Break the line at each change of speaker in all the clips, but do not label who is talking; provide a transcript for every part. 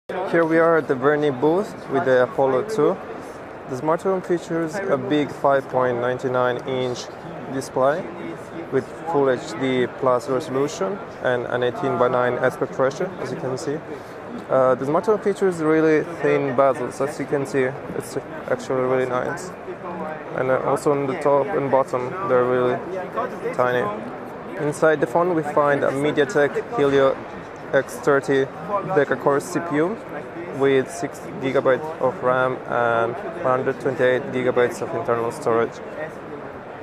Here we are at the Vernee booth with the Apollo 2. The smartphone features a big 5.99-inch display with Full HD plus resolution and an 18:9 aspect ratio, as you can see. The smartphone features really thin bezels, as you can see. It's actually really nice. And also on the top and bottom, they're really tiny. Inside the phone, we find a MediaTek Helio X30 deca-core CPU with 6 GB of RAM and 128 GB of internal storage.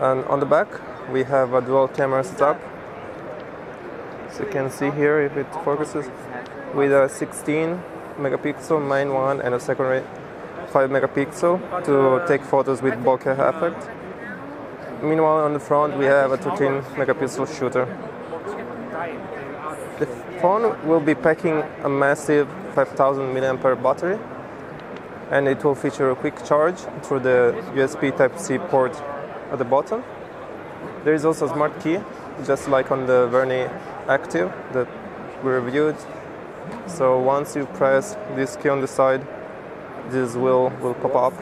And on the back, we have a dual camera setup. So you can see here, if it focuses, with a 16 megapixel main one and a secondary 5 megapixel to take photos with bokeh effect. Meanwhile, on the front, we have a 13 megapixel shooter. The phone will be packing a massive 5000 mAh battery, and it will feature a quick charge through the USB Type-C port at the bottom. There is also a smart key, just like on the Vernee Active that we reviewed. So once you press this key on the side, this will pop up,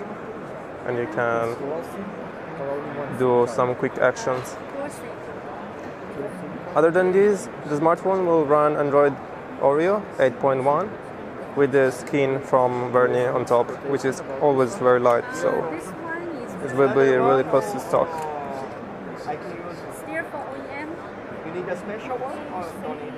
and you can do some quick actions. Other than this, the smartphone will run Android Oreo 8.1 with the skin from Vernee on top, which is always very light, so it will be really close to stock.
Still for OEM? You need a special one or no need?